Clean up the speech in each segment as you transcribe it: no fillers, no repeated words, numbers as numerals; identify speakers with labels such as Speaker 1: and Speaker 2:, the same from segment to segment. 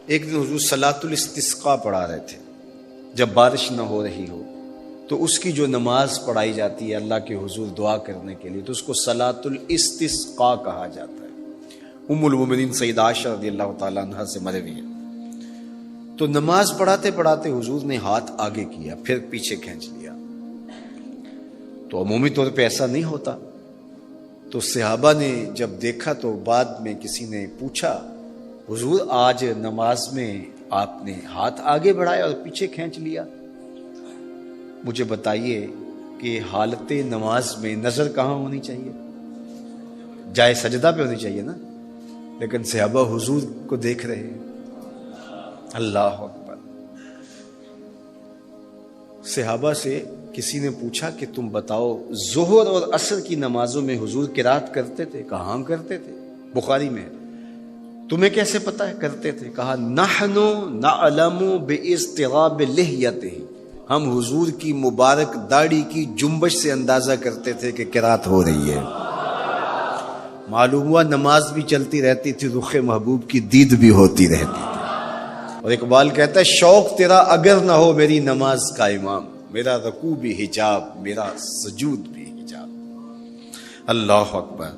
Speaker 1: ایک دن حضور صلاۃ الاستسقاء پڑھا رہے تھے، جب بارش نہ ہو رہی ہو تو اس کی جو نماز پڑھائی جاتی ہے اللہ کے حضور دعا کرنے کے لیے، تو اس کو صلاۃ الاستسقاء کہا جاتا ہے۔ ام المومنین سیدہ عائشہ رضی اللہ تعالیٰ عنہ سے مروی ہے۔ تو نماز پڑھاتے پڑھاتے حضور نے ہاتھ آگے کیا، پھر پیچھے کھینچ لیا۔ تو عمومی طور پہ ایسا نہیں ہوتا، تو صحابہ نے جب دیکھا تو بعد میں کسی نے پوچھا، حضور آج نماز میں آپ نے ہاتھ آگے بڑھایا اور پیچھے کھینچ لیا، مجھے بتائیے کہ حالت نماز میں نظر کہاں ہونی چاہیے؟ جائے سجدہ پہ ہونی چاہیے نا، لیکن صحابہ حضور کو دیکھ رہے ہیں۔ اللہ اکبر۔ صحابہ سے کسی نے پوچھا کہ تم بتاؤ ظہر اور عصر کی نمازوں میں حضور قرات کرتے تھے؟ کہا ہم کرتے تھے، بخاری میں۔ تمہیں کیسے پتا ہے کرتے تھے؟ کہا نحن نعلم باضطراب لحیتہ، ہم حضور کی مبارک داڑھی کی جنبش سے اندازہ کرتے تھے کہ قرات ہو رہی ہے۔ معلوم ہوا نماز بھی چلتی رہتی تھی، رخ محبوب کی دید بھی ہوتی رہتی تھی۔ اور اقبال کہتا ہے شوق تیرا اگر نہ ہو میری نماز کا امام، میرا رکوع بھی حجاب، میرا سجود بھی حجاب۔ اللہ اکبر۔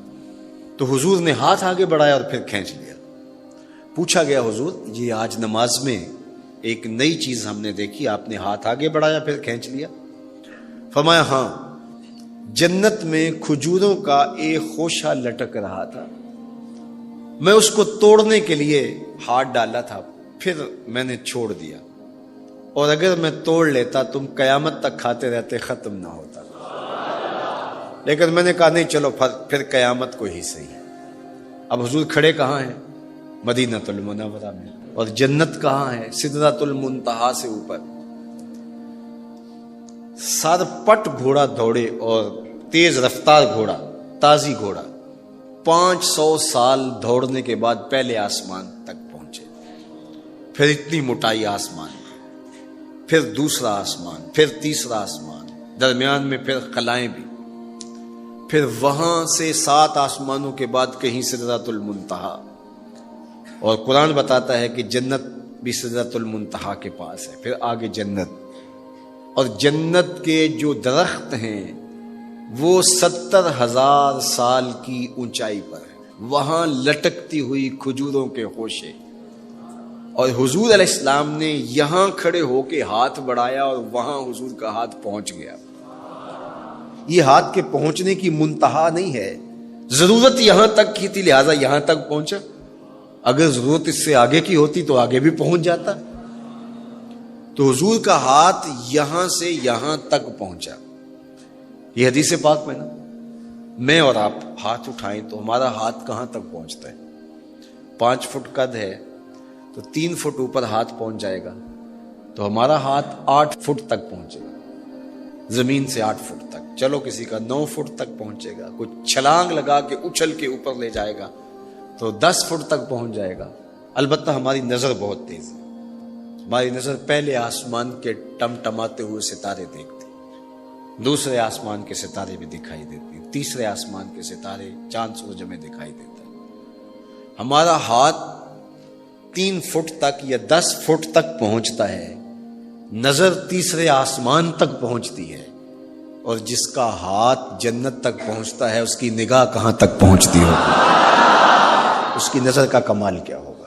Speaker 1: تو حضور نے ہاتھ آگے بڑھایا اور پھر کھینچ لیا۔ پوچھا گیا حضور یہ آج نماز میں ایک نئی چیز ہم نے دیکھی، آپ نے ہاتھ آگے بڑھایا پھر کھینچ لیا۔ فرمایا ہاں، جنت میں کھجوروں کا ایک خوشہ لٹک رہا تھا، میں اس کو توڑنے کے لیے ہاتھ ڈالا تھا، پھر میں نے چھوڑ دیا، اور اگر میں توڑ لیتا تم قیامت تک کھاتے رہتے، ختم نہ ہوتا، لیکن میں نے کہا نہیں چلو پھر قیامت کو ہی صحیح۔ اب حضور کھڑے کہاں ہیں؟ مدینہ المنورہ میں، اور جنت کہاں ہے؟ سدرۃ المنتہا سے اوپر۔ سر پٹ گھوڑا دوڑے، اور تیز رفتار گھوڑا، تازی گھوڑا، 500 سال دوڑنے کے بعد پہلے آسمان تک پہنچے، پھر اتنی موٹائی آسمان، پھر دوسرا آسمان، پھر تیسرا آسمان، درمیان میں پھر خلائیں بھی، پھر وہاں سے 7 آسمانوں کے بعد کہیں سدرۃ المنتہا۔ اور قرآن بتاتا ہے کہ جنت بھی سدرۃ المنتہا کے پاس ہے، پھر آگے جنت، اور جنت کے جو درخت ہیں وہ 70,000 سال کی اونچائی پر ہے، وہاں لٹکتی ہوئی کھجوروں کے خوشے، اور حضور علیہ السلام نے یہاں کھڑے ہو کے ہاتھ بڑھایا اور وہاں حضور کا ہاتھ پہنچ گیا۔ یہ ہاتھ کے پہنچنے کی منتہا نہیں ہے، ضرورت یہاں تک کی تھی لہذا یہاں تک پہنچا، اگر ضرورت اس سے آگے کی ہوتی تو آگے بھی پہنچ جاتا۔ تو حضور کا ہاتھ یہاں سے یہاں تک پہنچا۔ یہ حدیث پاک میں نا، میں اور آپ ہاتھ اٹھائیں تو ہمارا ہاتھ کہاں تک پہنچتا ہے؟ 5 فٹ قد ہے تو 3 فٹ اوپر ہاتھ پہنچ جائے گا، تو ہمارا ہاتھ 8 فٹ تک پہنچے گا، زمین سے 8 فٹ تک۔ چلو کسی کا 9 فٹ تک پہنچے گا، کوئی چھلانگ لگا کے اچھل کے اوپر لے جائے گا تو 10 فٹ تک پہنچ جائے گا۔ البتہ ہماری نظر بہت تیز ہے، ہماری نظر پہلے آسمان کے ٹمٹماتے ہوئے ستارے دیکھتی، دوسرے آسمان کے ستارے بھی دکھائی دیتے، تیسرے آسمان کے ستارے، چاند سورج میں دکھائی دیتا ہے۔ ہمارا ہاتھ 3 فٹ تک یا 10 فٹ تک پہنچتا ہے، نظر تیسرے آسمان تک پہنچتی ہے، اور جس کا ہاتھ جنت تک پہنچتا ہے اس کی نگاہ کہاں تک پہنچتی ہوگی، اس کی نظر کا کمال کیا ہوگا۔